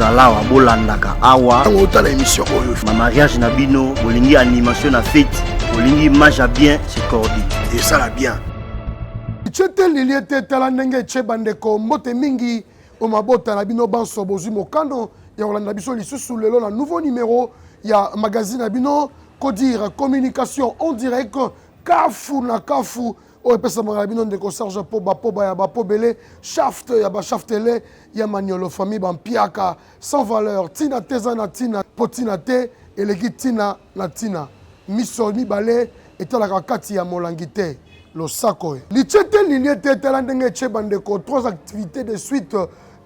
bozala wa bolandaka awa ngota na émission oyo ma mariage na bino bolingi animation na fête bolingi image bien c'est cordi et ça la bien tchete liliete talandenge tchebandeko mbote mingi o mabota na bino banso bozui mokano ya olanda biso lisusu lelo na nouveau numéro ya magazine bino Kodire communication en direct kafu na kafu o pesa mangala bino ndeko Serge Poba ya Bapobele shaft ya ba shaftele ya Maniolo famille bampiaka sans valeur tina tezana tina potina te eleki tina na tina miso mibale etalaka kati ya molangite lo sako lichete liniete talandenge chebandeko trois activités de suite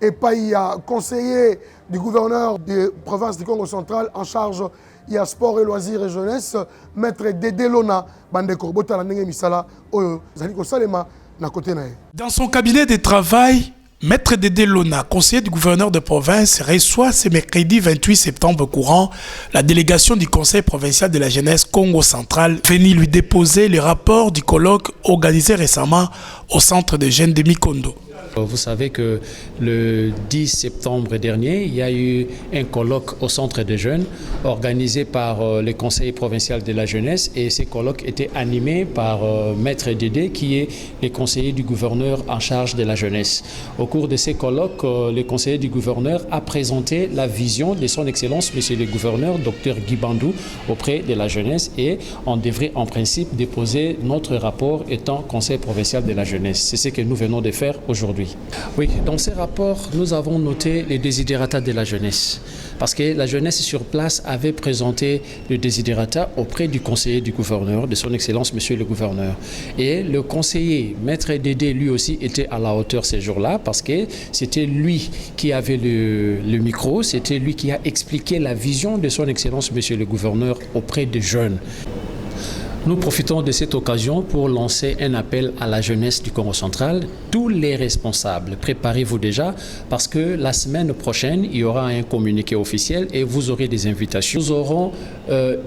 et pas il y a conseiller du gouverneur de province du Congo central en charge il y a sport et loisirs et jeunesse, maître Dédé Lona, bandeko bota la ndenge misala oyo zali ko salema na côté nae. Dans son cabinet de travail, maître Dédé Lona, conseiller du gouverneur de province, reçoit ce mercredi 28 septembre courant la délégation du conseil provincial de la jeunesse Congo central venue lui déposer le rapport du colloque organisé récemment au centre de jeunes de Mikondo. Vous savez que le 10 septembre dernier, il y a eu un colloque au centre des jeunes organisé par le conseil provincial de la jeunesse et ces colloques étaient animés par Maître Dédé qui est le conseiller du gouverneur en charge de la jeunesse. Au cours de ces colloques, le conseiller du gouverneur a présenté la vision de son excellence, monsieur le gouverneur, Dr Guy Bandou, auprès de la jeunesse et on devrait en principe déposer notre rapport étant conseil provincial de la jeunesse. C'est ce que nous venons de faire aujourd'hui. Oui, dans ces rapports, nous avons noté les désidérata de la jeunesse. Parce que la jeunesse sur place avait présenté le désidérata auprès du conseiller du gouverneur, de son excellence, monsieur le gouverneur. Et le conseiller, maître Dédé, lui aussi, était à la hauteur ces jours-là, parce que c'était lui qui avait le micro, c'était lui qui a expliqué la vision de son excellence, monsieur le gouverneur, auprès des jeunes. Nous profitons de cette occasion pour lancer un appel à la jeunesse du Congo central. Tous les responsables, préparez-vous déjà parce que la semaine prochaine, il y aura un communiqué officiel et vous aurez des invitations. Nous aurons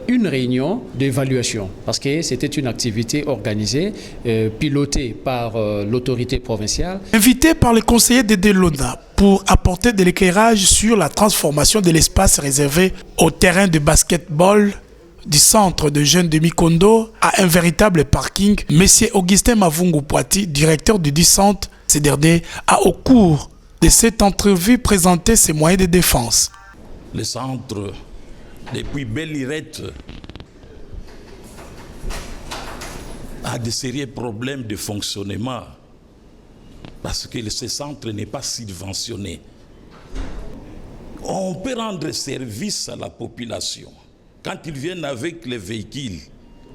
une réunion d'évaluation parce que c'était une activité organisée, pilotée par l'autorité provinciale. Invité par le conseiller Dédé Lona pour apporter de l'éclairage sur la transformation de l'espace réservé au terrain de basketball du centre de jeunes de Mikondo à un véritable parking, Monsieur Augustin Mavungu Poiti, directeur du centre, ce dernier a au cours de cette entrevue présenté ses moyens de défense. Le centre, depuis belle lurette, a de sérieux problèmes de fonctionnement parce que ce centre n'est pas subventionné. On peut rendre service à la population quand ils viennent avec les véhicules,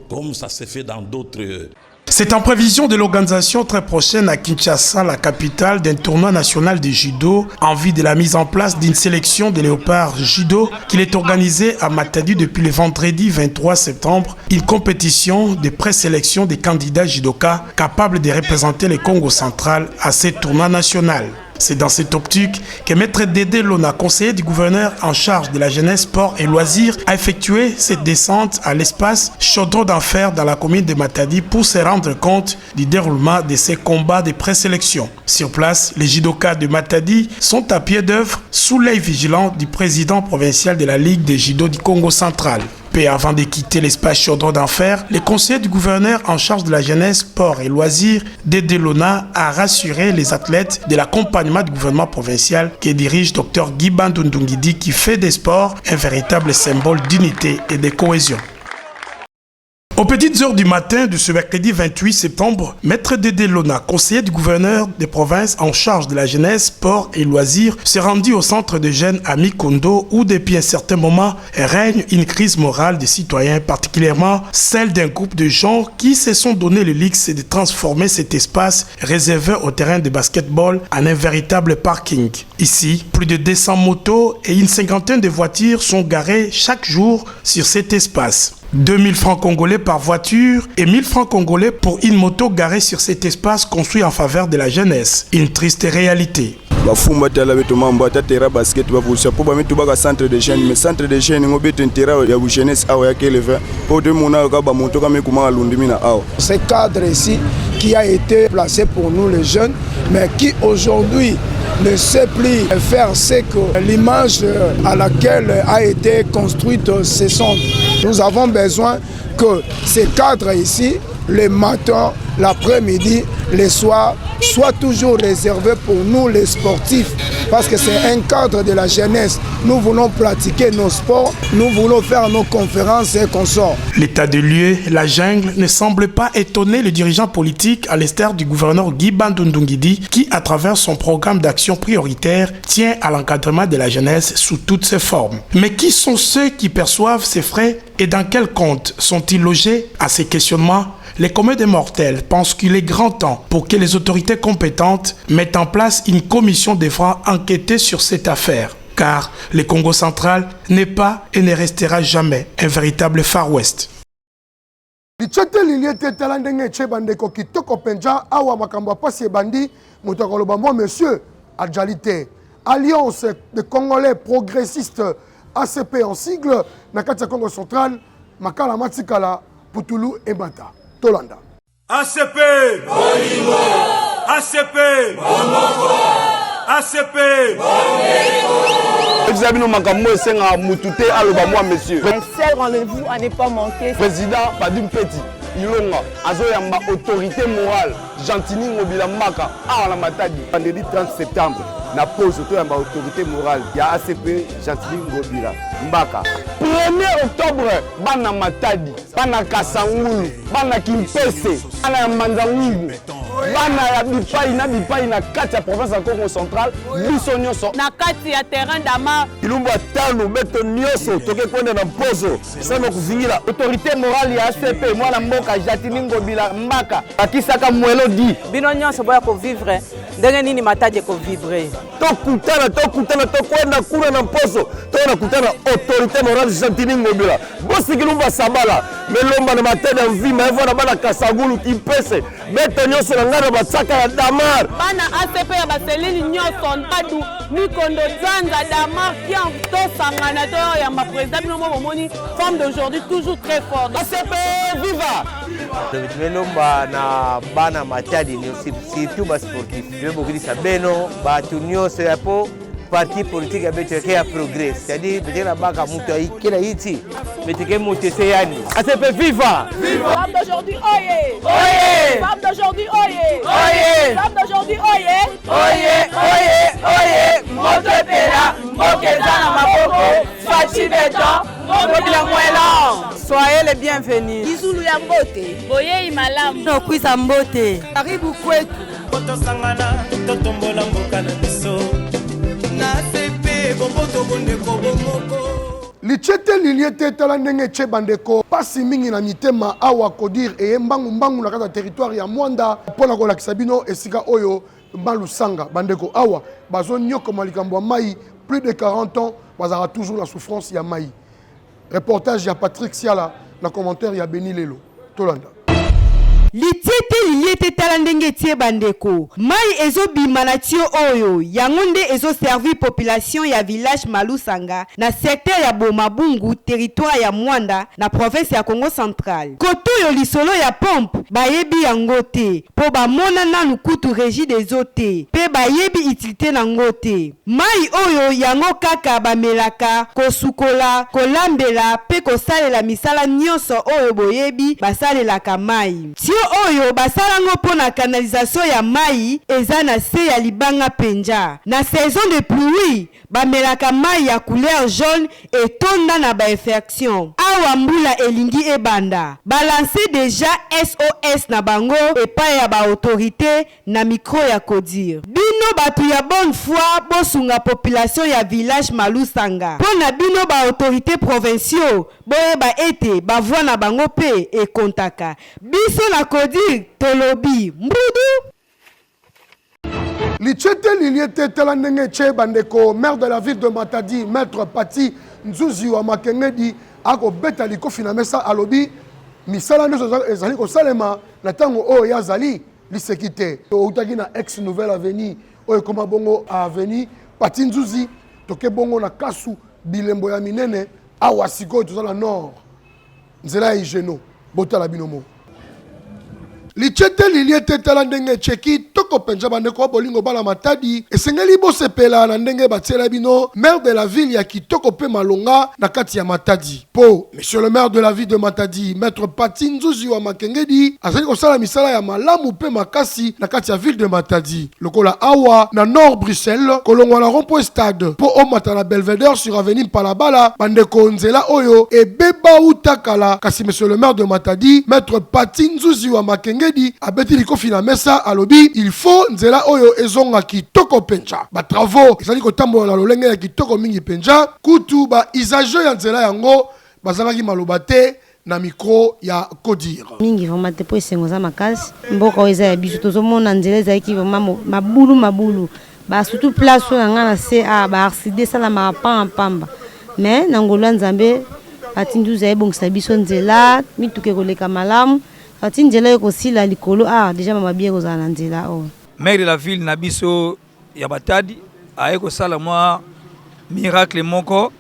comme ça se fait dans d'autres... C'est en prévision de l'organisation très prochaine à Kinshasa, la capitale, d'un tournoi national de judo en vue de la mise en place d'une sélection de léopards judo qu'il est organisé à Matadi depuis le vendredi 23 septembre, une compétition de présélection des candidats judokas capables de représenter le Congo central à ce tournoi national. C'est dans cette optique que Maître Dédé Lona, conseiller du gouverneur en charge de la jeunesse, sport et loisirs, a effectué cette descente à l'espace Chaudron d'Enfer dans la commune de Matadi pour se rendre compte du déroulement de ces combats de présélection. Sur place, les judokas de Matadi sont à pied d'œuvre sous l'œil vigilant du président provincial de la Ligue des judo du Congo central. Peu avant de quitter l'espace Chaudron d'Enfer, le conseiller du gouverneur en charge de la jeunesse, sport et loisirs, Dédé Lona, a rassuré les athlètes de l'accompagnement du gouvernement provincial que dirige Dr Guy Bandou Ndungidi qui fait des sports un véritable symbole d'unité et de cohésion. Aux petites heures du matin de ce mercredi 28 septembre, Maître Dédé Lona, conseiller du gouverneur des provinces en charge de la jeunesse, sport et loisirs, s'est rendu au centre de jeunes à Mikondo où depuis un certain moment règne une crise morale des citoyens, particulièrement celle d'un groupe de gens qui se sont donné le luxe de transformer cet espace réservé au terrain de basketball en un véritable parking. Ici, plus de 200 motos et une cinquantaine de voitures sont garées chaque jour sur cet espace. 2000 francs congolais par voiture et 1000 francs congolais pour une moto garée sur cet espace construit en faveur de la jeunesse. Une triste réalité. bafumba tala beto mambo atatera basket bavusa po bametu baka centre de jeunes mais centre de jeunes ngo beto intera ya jeunesse awa ya keleva po de mona ka ba moto ka mekuma lundimina awa. Ce cadre ici qui a été placé pour nous les jeunes mais qui aujourd'hui ne sait plus faire ce que l'image à laquelle a été construite ce centre. Nous avons besoin que ces cadres ici, le matin, l'après-midi, le soir, soient toujours réservés pour nous les sportifs. Parce que c'est un cadre de la jeunesse. Nous voulons pratiquer nos sports, nous voulons faire nos conférences et consorts. L'état de lieu, la jungle, ne semble pas étonner le dirigeant politique à l'instar du gouverneur Guy Bandundungidi qui, à travers son programme d'action prioritaire, tient à l'encadrement de la jeunesse sous toutes ses formes. Mais qui sont ceux qui perçoivent ces frais et dans quel compte sont-ils logés? À ces questionnements, les communs des mortels pensent qu'il est grand temps pour que les autorités compétentes mettent en place une commission devant enquêter sur cette affaire. Car le Congo central n'est pas et ne restera jamais un véritable Far West. Monsieur Adjalite, Alliance des Congolais progressistes ACP en sigle, Nakatia Congo central, Makala Matikala, Putulu et Mata. Tolanda. ACP Bolimo. ACP Bomoko. ACP Examino Makambo Senga Mutute Alobamwa monsieur. Un seul rendez-vous à ne pas manquer. Président Padim Petit, Ilonga, Azoyamba autorité morale, Gentini Mobila Maka, à la Matadi. Vendredi 30 septembre, na pose autoyamba autorité morale, il y a ACP Gentini Mobila Mbaka. 1er octobre, Bana Matadi, Bana Kasangulu, Bana Kimpese, Bana Manzangu. Bana ya bipai na kati ya province ya Congo central biso nyonso na kati ya terrain d'Ama ilumba tano beto nyonso toke kwenda na mposo sema kuzingira autorité morale ya ACP mwana mboka Jatini Ngobila Mbaka akisaka mwelo di bino nyonso boya ko vivre ndenge nini Matadi ko vivre tokutana tokwenda kuna na mposo tona kutana autorité morale Jatini Ngobila bosi kilumba sabala melomba na Matadi ya mvima evona bana Kasangulu Kimpese beto nyonso ngana batsaka ya Damar bana ACP ya baselili nyonso ndadu mikondo zanza Damar qui en to sangana to ya ma président bino momoni femme d'aujourd'hui toujours très forte ACP viva Tumelomba na bana Matadi ni surtout ba sportif beaucoup ça beno ba tunyoso yapo parti politique abeteke ya progrès c'est-à-dire betela baka mutu aikela iti beteke mutu seyani ACP viva femme d'aujourd'hui oye oye femme d'aujourd'hui oye oye femme d'aujourd'hui oye oye motepela mokezana maboko fachi beton mobila mwela. Soyez les bienvenus. Izulu ya mbote boye imalamu no kwisa mbote karibu kwetu totosangana totombola mboka na biso na CP bomboto bondeko bomoko lichete liliete tala ndenge che bandeko pasi mingi na mitema awa kodir e mbangu na kata territoire ya Mwanda pona ko lakisa bino esika oyo Malusanga bandeko awa bazo nyoko malikambo mai plus de 40 ans bazara toujours la souffrance ya mai. Reportage ya Patrick Siala na commentaire ya Beni Lelo Tolanda. Litiete liliete tala ndenge tie bandeko mai ezo bimana tio oyo yangonde ezo servi population ya village Malusanga na secteur ya Bomabungu territoire ya Mwanda na province ya Congo central. Koto yo lisolo ya pompe bayebi yangote po ba mona na lukutu régie des eaux pe bayebi utilité na ngote mai oyo yango kaka bamelaka kosukola kolambela pe kosalela misala nyonso oyo boyebi basalelaka mai tio oyo basalango pona canalisation ya mai eza na se ya libanga penja na saison de pluie bamelaka mai ya couleur jaune etonda na ba infection awa mbula elingi ebanda balancer déjà SOS na bango epai ya ba autorité na micro ya kodir bino batu ya bonne foi bosunga population ya village Malusanga pona bino ba autorité provinciaux boyeba ete bavoi na bango pe e kontaka biso na kodir tolobi mbudu. Lichete liliete tala ndenge che bandeko maire de la ville de Matadi maître Pati Nzuzi wa Makengedi ako beta liko finamesa alobi misala nyoso ezali ko salema na tango o ya zali lisekite outaki na ex nouvelle avenue oyo koma bongo avenue Pati Nzuzi toke bongo na kasu bilembo ya minene awa siko tozala nord nzela igeno botala binomo lichete liliete tala ndenge cheki toko penja bandeko bolingo bala matadi esengeli bosepela na ndenge batiela bino maire de la ville ya kitoko pe malonga na kati ya Matadi po monsieur le maire de la ville de Matadi maître Pati Nzuzi wa Makengedi azali kosala misala ya malamu pe makasi na kati ya ville de Matadi lokola awa na nord Bruxelles kolongwa na rond-point stade po omata na Belvedere sur avenue Palabala bandeko nzela oyo ebeba utakala kasi monsieur le maire de Matadi maître Pati Nzuzi wa Makengedi abeti likofi na mesa alobi il faut nzela oyo ezonga kitoko penja ba travaux ezali kotambola na lolenge ya kitoko mingi penja kutu ba isajo ya nzela yango bazangaki maloba te na micro ya Kodir mingi vraiment te po esengo za makasi mboka oyo ya biso tozomona nzela ezalaki vraiment mabulu ba surtout place oyo nga na se a ba arside sala mapamba pamba mais na ngolo nzambe Pati Nzuzi ebongisa biso nzela mituke koleka malamu Pati nzela ekosila likolo déjà mama bien kozala na nzela o maire de la ville na biso ya Matadi aye kosala mwa miracle moko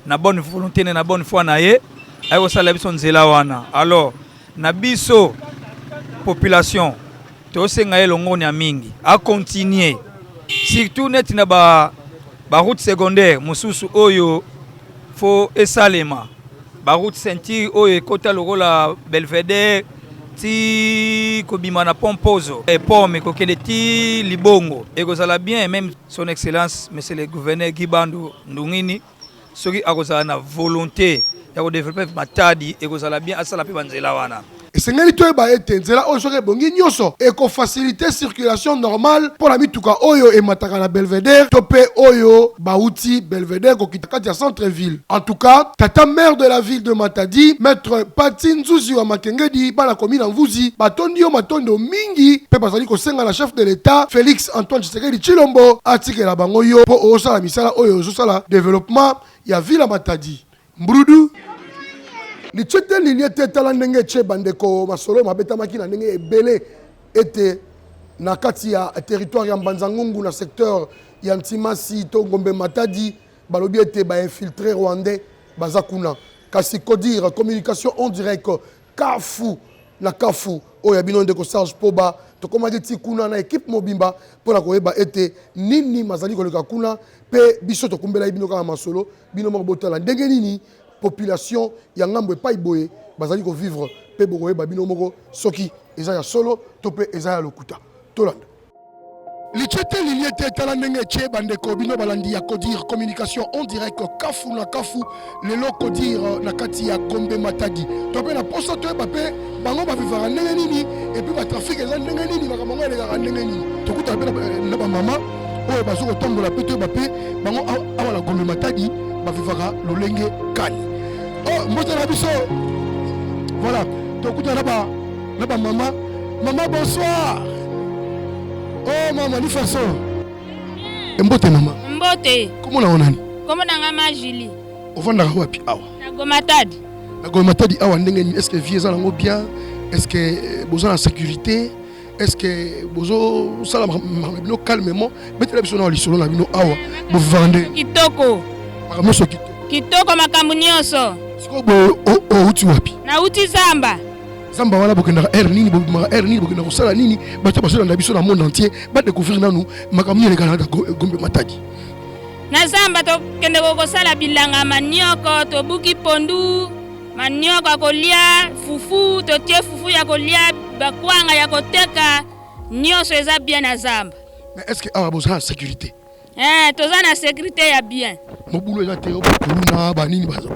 na bonne volonté na bonne foi na ye aye kosala biso nzela wana alors na biso population tosenga ye longoni ya mingi a continuer surtout net na ba route secondaire mususu oyo fo esalema ba route ceinture oyo ekota lokola Belvedere ti kobima na pompozo et pomme kokele ti libongo ekozala bien même son excellence monsieur le gouverneur Gibando Ndungini soki akozala na volonté ya développer Matadi ekozala bien asala pe banzela wana esengeli toyeba ete nzela oyo soki ebongi nyonso ekofacilite circulation normale pour la mituka oyo emataka na Belvedere to pe oyo bauti Belvedere kokita kati ya centre-ville. En tout cas, tata maire de la ville de Matadi, maître Pati Nzuzi wa Makengedi bana commune Mvuzi batondi yo matondo mingi pe bazali kosenga na chef de l'État Félix Antoine Tshisekedi Tshilombo atikela bango yo po osala misala oyo osala développement ya ville ya Matadi. Mbrudu lichete liliete tala ndenge che bandeko masolo mabeta makina ndenge ebele ete na kati ya territoire ya Mbanzangungu na secteur ya Ntimasi to Ngombe Matadi balobi ete ba infiltré rwandais bazakuna kasi Kodir communication en direct Kafu na Kafu oya bino ndeko Serge Poba to komaki ti kuna na équipe mobimba pour la koyeba ete nini mazali koleka kuna pe biso to kumbela bino kama masolo bino mo botala ndenge nini population ya ngambo epai boye bazali ko vivre pe boye babino moko soki eza ya solo to pe eza ya lokuta tolanda lichete liliete tala ndenge che bandeko bino balandi ya Kodir communication en direct Kafu na Kafu lelo Kodir na kati ya Gombe Matadi to pe na poso to ba pe bango ba vivra ndenge nini et puis ba trafic eza ndenge nini ba kamonga le ndenge nini to kuta pe na ba mama oyo bazoko tombola pe to ba pe bango awala Gombe Matadi ba vivra lolenge kani. Oh, mbote na biso. Voilà, tokuta na ba maman. Maman bonsoir. Oh maman, ni façon. Mbote maman. Mbote. Comment on nani? Comment na ngama Julie? Ovanda wapi awa? Na Gomatadi. Na Gomatadi awa ndenge ni est-ce que vie za ngo bien? Est-ce que besoin de sécurité? Est-ce que bozo sala bino calmement? Betela biso na lisolo na bino awa. Bo vendre. Kitoko. Makamoso kitoko. Kitoko makambu nyonso. Sikobo uti wapi? Na uti Zamba. Zamba wana bokenda nini bokenda kosala nini bato basala na biso na monde entier ba découvrir nanu makambu le Canada Gombe Matadi. Na Zamba to kende kosala bilanga manioko to buki pondu manioko kolia fufu to tie fufu ya kolia bakwanga ya koteka nyonso eza bien na Zamba. Mais est-ce que awa besoin de sécurité? Toza na sécurité ya bien. Mobulo eza te okuluna ba nini bazo.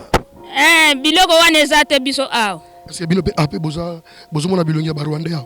Biloko wana eza te biso awa. Est-ce que bino pe ape bozo mona bilongi ya Rwanda ya.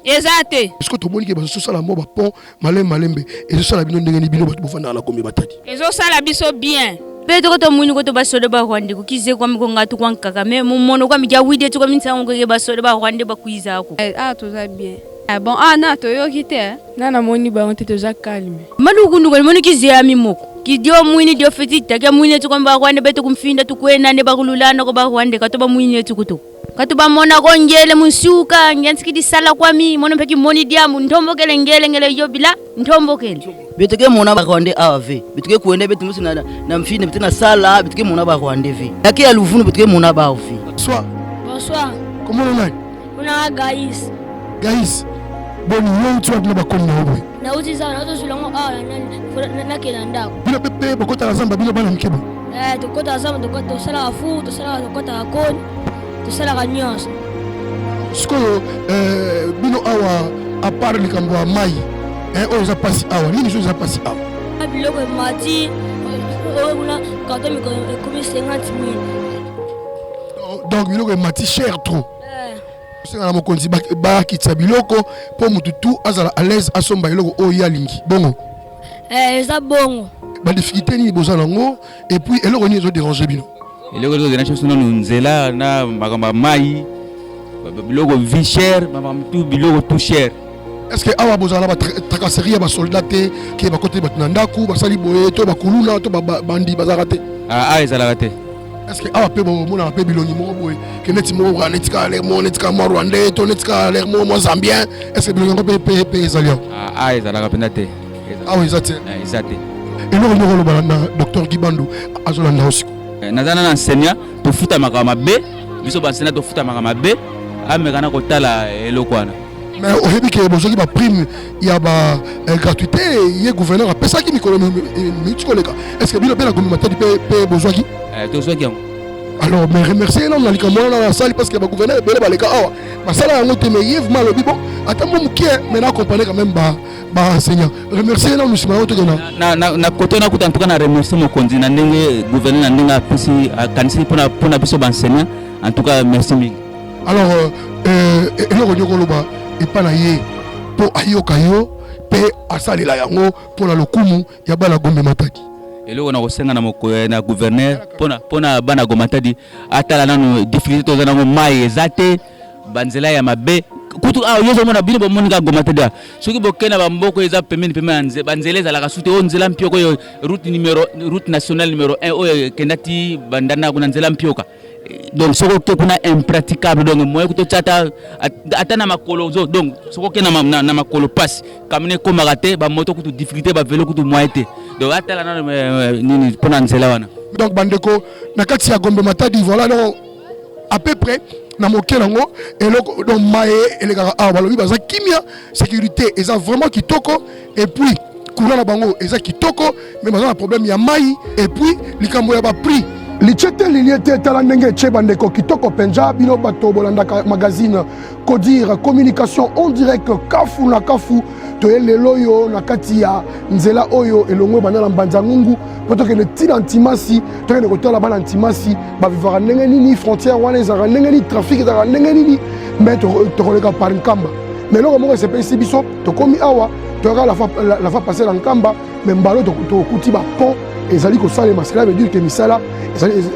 Eza te. Est-ce que to moni ke bazo sala mo ba pont malembe et sala bino ndenge ni bino bato bofanda na Gombe Matadi. Ezo sala biso bien. Petro to muni ko to basole ba Rwanda ko kize kwa miko ngatu kwa nkaka me mumono kwa mija wide to kwa minsango ke basole ba Rwanda ba kuiza ko. Toza bien. Bon, na toyoki te. Na moni ba on te toza calme. Maluku nduko moni kize ya mimoko. Kidio mwini dio fetita kya mwini tu kwa Rwanda beto kumfinda tukwena ne bakululana ko ba Rwanda ka to ba mwini tu kuto. Ka to ba mona ko ngele munsuka nganski di sala kwa mi mono peki moni dia mu ntombo kele ngele yo bila ntombo kele. Betuke mona ba Rwanda ave. Betuke kuende betu musina na mfine betu na sala betuke mona ba Rwanda ve. Yake ya luvunu betuke mona ba ofi. Bonsoir. Bonsoir. Comment on est? On a Gaïs. Gaïs, bon, yo tu as de la bakoni na obwe. Na uti za na to sulango na kelanda. Bino pepe bokota la zamba bino bana mkebo. To kota zamba to sala fu, to sala to kota kon, to sala ganyos. Sikoyo bino awa a part likambo ya mai. Oyo za pasi awa. Nini zo za pasi awa? Biloko mati kuna kato mi komi 50,000. Donc biloko mati cher trop. Senga na mokonzi ba kitsa biloko po mutu tu azala à l'aise asomba biloko oyo yalingi. Bongo. Eza bongo. Ba difficulté ni boza nango et puis eloko ni zo déranger bino. Eloko zo déranger sono nzela na makamba mai. Biloko vie cher, makamba tout biloko tout cher. Est-ce que awa bozala ba tracasserie ba soldaté qui ba côté batnandaku ba sali boye to ba kuluna to ba bandi bazara te? Ezala raté. Est-ce que awa pe bo mona pe biloni mo boye que neti mo ra neti ka l'air mo neti ka mo rwandais to neti ka l'air mo zambien est-ce que biloni pe ezali? Ezala rapenda te. Awa ezate. Ezate. Et nous on le balanda docteur Gibando azolanda aussi. Nazana na enseignant to futa makama be, biso ba enseignant to futa makama be, amekana kotala eloko wana. Mais au début que bozoki ba prime il y a ba gratuité il gouverneur a pesa ki mikolo mitkoleka. Est-ce que bilo pe la communauté pe bozoki? To zoki. Alors mais remercier non na likambo na la salle parce que ba gouverneur bele baleka awa. Ba sala yango te meyev mal obi bon. Attends mon mukie mais na accompagner quand même ba enseignant. Remercier non musima oto na na côté na kuta ntuka na remercier mo konzi na ndenge gouverneur na ndenge apesi kanisi pona biso ba enseignant. En tout cas merci mille. Alors eloko nyoko loba epana ye po ayoka yo pe asalela yango pona lokumu ya bana Gombe Matadi. Eloko na kosenga na gouverneur pona bana Gombe Matadi atala nanu difficulté to zanango mai ezate banzela ya mabe kutu yozo mona bino bomonika Gombe Matadi soki bokena bamboko eza pemeni banzela ezala kasute o nzela mpioko yo route nationale numéro 1 o kendati bandana kuna nzela mpioka. Donc soko ke kuna impraticable donc moyo kuto chata atana makolo zo donc soko ke na makolo passe kamine ko magate ba moto kutu difficulté ba vélo kutu moyete donc atala na nini pona nzela wana. Donc bandeko na kati ya Gombe Matadi voilà donc à peu près na mokelango eloko donc maye elegaka awa balobi baza kimia sécurité eza vraiment kitoko et puis courant na bango eza kitoko mais baza na problème ya mai et puis likambo ya ba prix lichete liliete tala ndenge chebandeko kitoko penja bino bato bolanda magazine Codir communication en direct kafu na kafu to lelo yo na kati ya nzela oyo elongwe banana mbanza ngungu poto ke ne tina antimasi to ke kotala bana antimasi ba vivara ndenge nini frontière wana ezara ndenge ni trafic ezara ndenge nini mais to koleka par nkamba mais loko moko c'est pas biso to komi awa to la fois passer en nkamba mais mbalo to kuti ba pont ezali ko salema cela veut dire que misala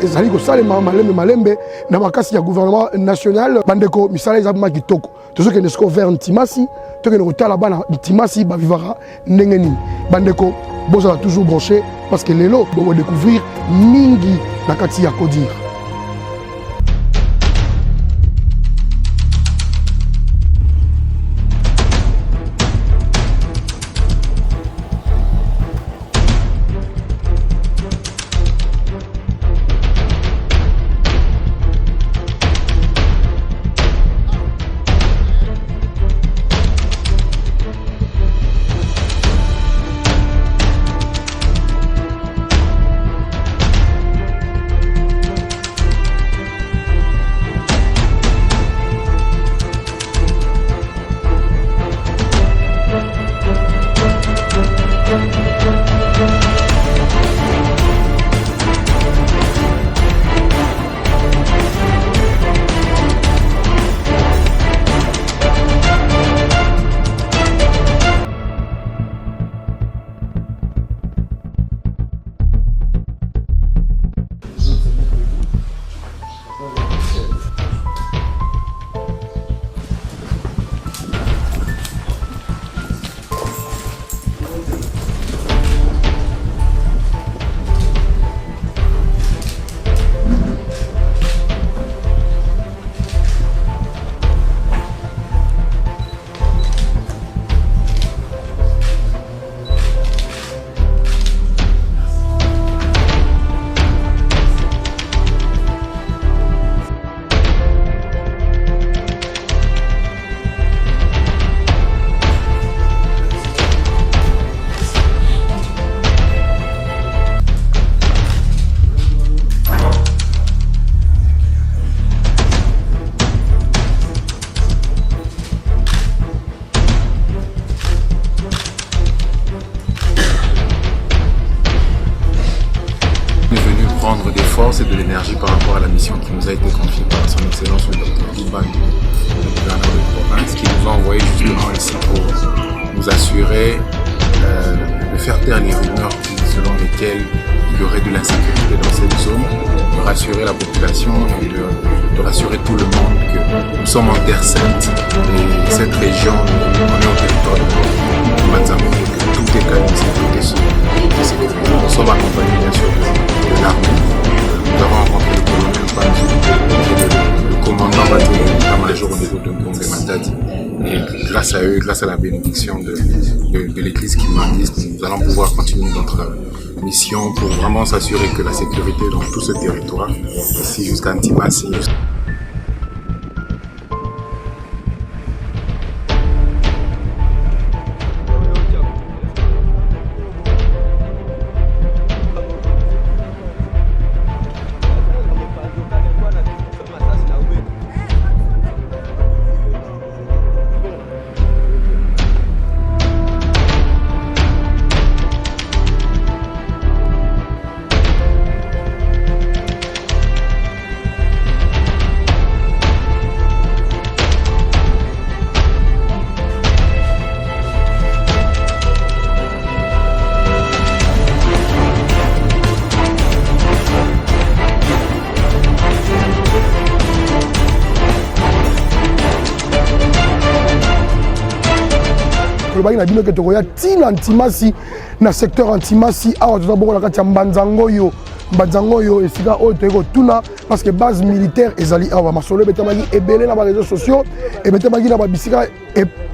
ezali ko salema malembe na makasi ya gouvernement national bandeko misala ezali ma kitoko to ce que ne sco vers Ntimasi to que ne kotala bana Ntimasi ba vivara ndenge nini bandeko bozala toujours branché parce que lelo bo découvrir mingi na kati ya Codir. mission qui nous a été confiée par son excellence le Dr Iban, le gouverneur de province, qui nous a envoyé justement ici pour nous assurer de faire taire les rumeurs selon lesquelles il y aurait de l'insécurité dans cette zone, de rassurer la population et de rassurer tout le monde que nous sommes en terre sainte et cette région, on est au territoire de Manzamou et que tout est canalisé, tout est sécurisé. Nous sommes accompagnés bien sûr de l'armée. Nous avons rencontré le colonel Banzi, le commandant de l'état-major au niveau de Mbonge Matadi. Et grâce à eux, grâce à la bénédiction de l'église kimandiste, nous allons pouvoir continuer notre mission pour vraiment s'assurer que la sécurité dans tout ce territoire, ici jusqu'à Ntimasi. na bino ke tokoya tina Ntimasi na secteur Ntimasi awa toza bongo na kati ya Mbanzango yo esika oyo toyeko tuna parce que base militaire ezali awa masolo ebetamaki ebele na ba réseaux sociaux ebetamaki na ba bisika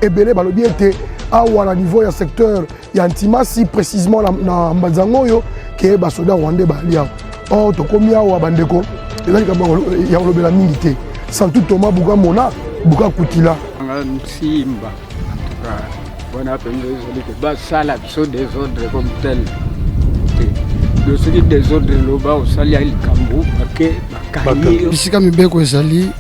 ebele balobi ete awa na niveau ya secteur ya Ntimasi précisément na Mbanzango yo ke basoda rwandais bali awa o tokomi awa bandeko ezali kama ya kolobela mingi te Santu Thomas Buka Mona Buka Kutila Simba on a appelé les ça la biso des ordres comme tel. Le celui des ordres loba au salia il kambu bakani bisika mibeko ezali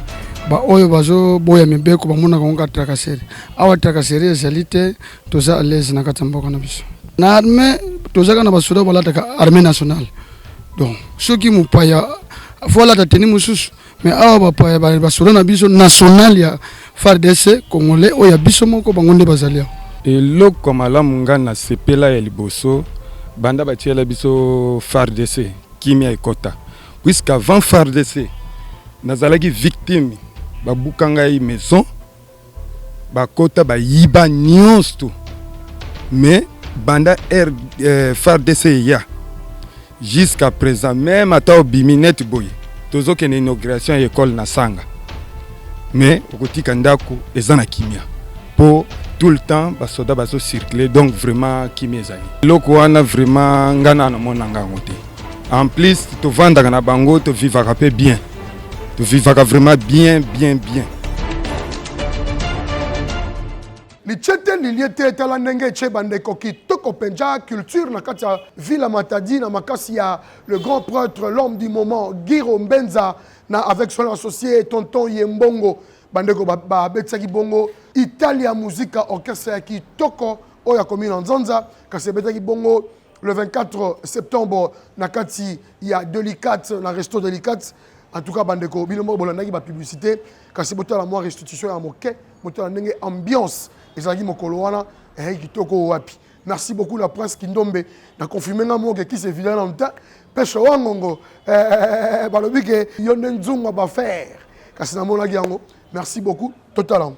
ba oyo bazo boya mibeko bamona konga trakaseri awa trakaseri ezali te toza à l'aise na katamboka na biso na armée toza kana basoda balataka armée nationale donc ceux qui mupaya voilà ta tenir mususu mais awa bapaya basoda na biso national ya FARDC congolais oya biso moko bangonde bazalia eloko malamu nga na sepela ya liboso banda batiela biso FARDC kimia ekota puisqu'avant FARDC nazalaki victime babuka ngai maison bakota bayiba nyonso mais banda FARDC ya jusqu'à présent même ata obiminete boye tozokende inauguration ya école na Sanga mais okotika ndako eza na kimia po tout le temps basoda baso circuler donc vraiment kimia ezali loko wana vraiment ngana na monanga ngote en plus to vanda na bango to vivaka pe bien to vivaka vraiment bien lichete liliete tala ndenge che bandeko kitoko penja culture na kati ya Ville Matadi na makasi ya le grand prêtre l'homme du moment Giro Mbenza na avec son associé tonton Yembongo bandeko ba betsaki bongo Italia Musica orchestre ya kitoko oya komi na Nzanza kasi betaki bongo le 24 septembre na kati ya Delicat na resto Delicat en tout cas bandeko bilomo bolandaki ba publicité kasi botala moi restitution ya moke botala ndenge ambiance ezalaki mokolo wana kitoko wapi. Merci beaucoup la presse Kindombe na confirmer nga moke ki se vidéo na nta pesho wangongo balobi ke yonde nzungu ba faire kasi na mona yango. Merci beaucoup totalement.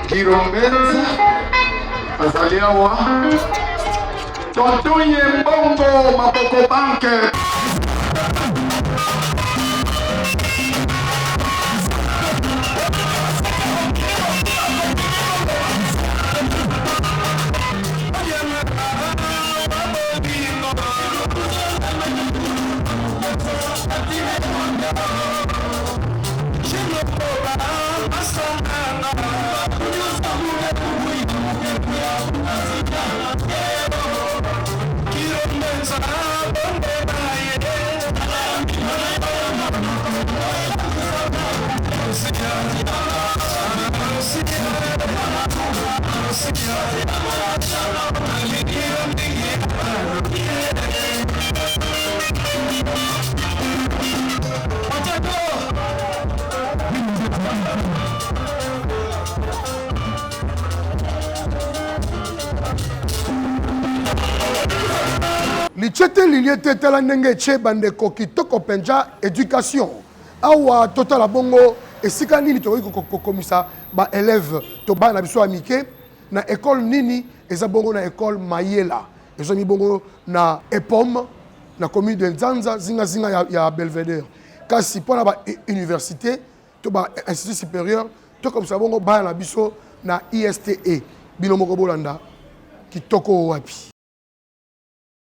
Girombenza azaliawa tonton Yembongo Maboko Banke Girombenza lichete liliete tala ndenge che bandeko kitoko penja éducation awa total bongo esika nini to ko komisa ba élève to ba na biso amike na école nini eza bongo na école Mayela ezo mi bongo na EPOM na commune de Nzanza zinga ya Belvedere kasi pona ba université to ba institut supérieur to comme ça bongo ba na biso na ISTE bino moko bolanda kitoko wapi.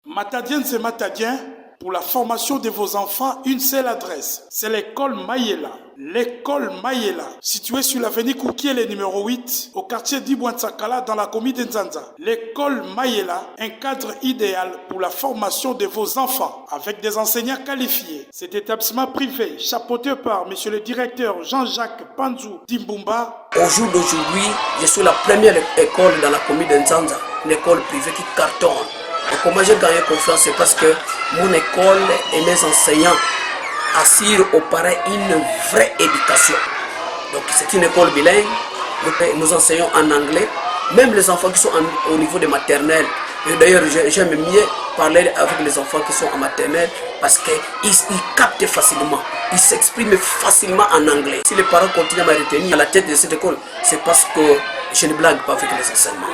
Matadiennes et Matadiens, pour la formation de vos enfants, une seule adresse. C'est l'école Mayela. L'école Mayela, située sur l'avenue Koukiele numéro 8, au quartier d'Ibouansakala, dans la commune de Nzanza. L'école Mayela, un cadre idéal pour la formation de vos enfants, avec des enseignants qualifiés. Cet établissement privé, chapeauté par M. le directeur Jean-Jacques Panzou Dimbumba. Au jour d'aujourd'hui, je suis la première école dans la commune de Nzanza, l'école privée qui cartonne. Et comment j'ai gagné confiance, c'est parce que mon école et mes enseignants assurent aux parents une vraie éducation. Donc c'est une école bilingue, nous enseignons en anglais, même les enfants qui sont au niveau de maternelle. Et d'ailleurs j'aime mieux parler avec les enfants qui sont en maternelle parce qu'ils captent facilement, ils s'expriment facilement en anglais. Si les parents continuent à me retenir à la tête de cette école, c'est parce que je ne blague pas avec les enseignements.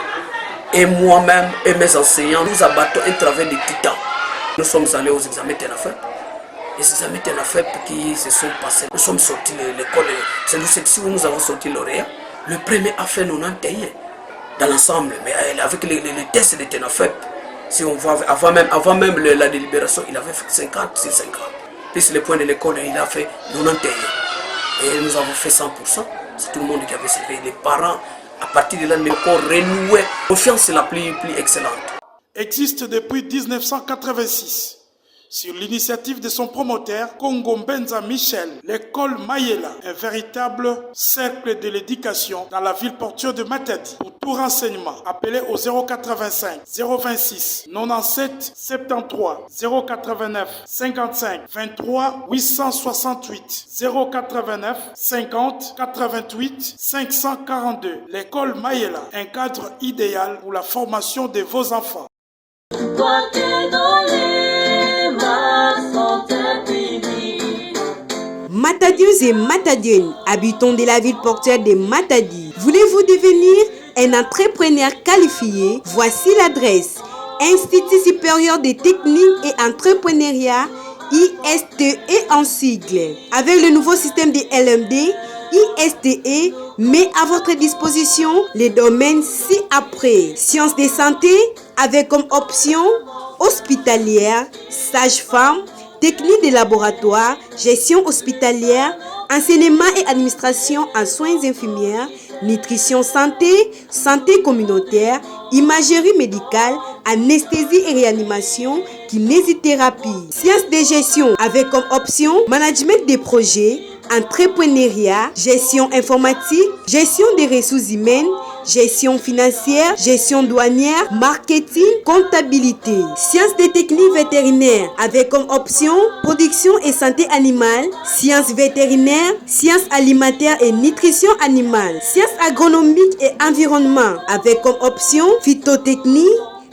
Et moi-même et mes enseignants, nous abattons un travail de titan. Nous sommes allés aux examens TENAFEP. Les examens TENAFEP qui se sont passés. Nous sommes sortis de l'école. C'est nous où nous avons sorti lauréat. Le premier a fait 91 dans l'ensemble. Mais avec les tests de TENAFEP, si on voit, avant même la délibération, il avait fait 50 sur 50. Puis les points de l'école, il a fait 91. Et nous avons fait 100%. C'est tout le monde qui avait servi. Les parents. À partir de là, nous avons renoué. Confiance est la plus excellente. Existe depuis 1986. Sur l'initiative de son promoteur, Congo Mbenza Michel, l'école Mayela, un véritable cercle de l'éducation dans la ville portuaire de Matadi. Pour tout renseignement, appelez au 085 026 97 73 089 55 23 868 089 50 88 542. L'école Mayela, un cadre idéal pour la formation de vos enfants. Toi t'es dans les mains sans Matadiens et Matadiennes, habitants de la ville portuaire de Matadi, voulez-vous devenir un entrepreneur qualifié? Voici l'adresse: Institut supérieur de technique et entrepreneuriat, ISTE en sigle. Avec le nouveau système de LMD, ISTE met à votre disposition les domaines ci-après: sciences de santé avec comme option hospitalière, sage-femme, technique de laboratoire, gestion hospitalière, enseignement et administration en soins infirmières, nutrition santé, santé communautaire, imagerie médicale, anesthésie et réanimation, kinésithérapie, sciences de gestion avec comme option management des projets, entrepreneuriat, gestion informatique, gestion des ressources humaines, gestion financière, gestion douanière, marketing, comptabilité, sciences des techniques vétérinaires avec comme option production et santé animale, sciences vétérinaires, sciences alimentaires et nutrition animale, sciences agronomiques et environnement avec comme option phytotechnie,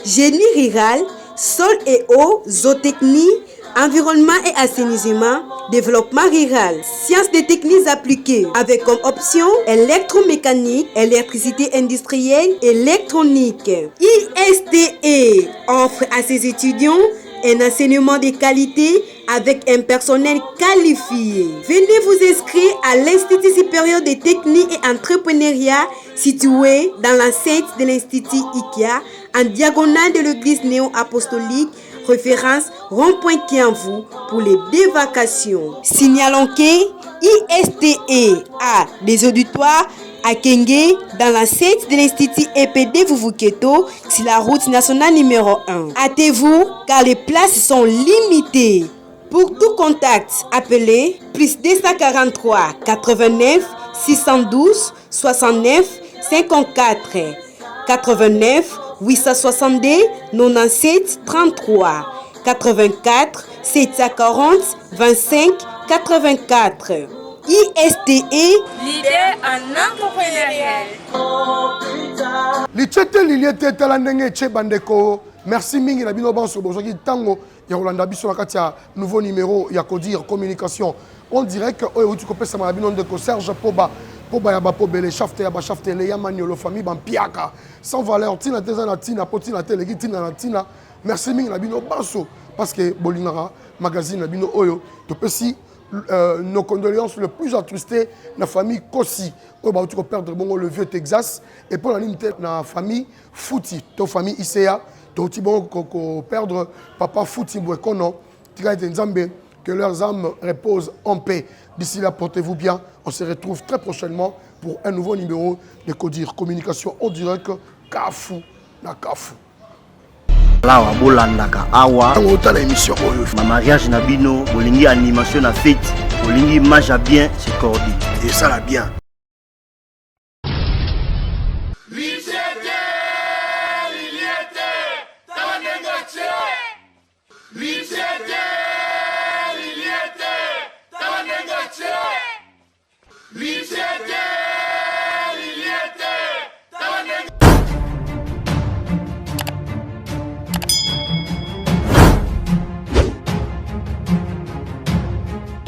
génie rural, sol et eau, zootechnie, environnement et assainissement, développement rural, sciences des techniques appliquées avec comme option électromécanique, électricité industrielle, électronique. ISTE offre à ses étudiants un enseignement de qualité avec un personnel qualifié. Venez vous inscrire à l'Institut supérieur de technique et entrepreneuriat situé dans l'enceinte de l'Institut IKEA en diagonale de l'église néo-apostolique, référence rond-point Kianvou pour les dévacations. Signalons que ISTE a des auditoires à Kenge dans l'enceinte de l'Institut EPD Vuvuketo sur la route nationale numéro 1. Hâtez-vous car les places sont limitées. Pour tout contact, appelez plus 243 89 612 69 54 89 862 97 33 84 740 25 84. ISTE, leader en entrepreneuriat. Lichete liliete talandenge che bandeko. Merci mingi na bino banso bozaki tango ya Rolanda biso na nouveau numéro ya Codir communication. On dirait que tu peux ça malabino de Serge Poba ya ba pobele shafte ya ba shafte le ya maniolo famille ban piaka sans valeur tina tezana tina potina tele tina na tina. Merci mingi na bino banso parce que bolingara magazine na bino oyo to pesi nos condoléances le plus attristé la famille Kossi au bah tu peux perdre bon le vieux Texas et pour la ligne na famille Fouti to famille ICA to tu bon perdre papa Fouti Bwekono Tika Nzambe que leurs âmes reposent en paix. D'ici là portez-vous bien, on se retrouve très prochainement pour un nouveau numéro de Codir communication en direct Kafu na Kafu. Lawa bolandaka awa la émission ma mariage na bino bolingi animation na fête bolingi image à bien c'est cordi et ça la bien.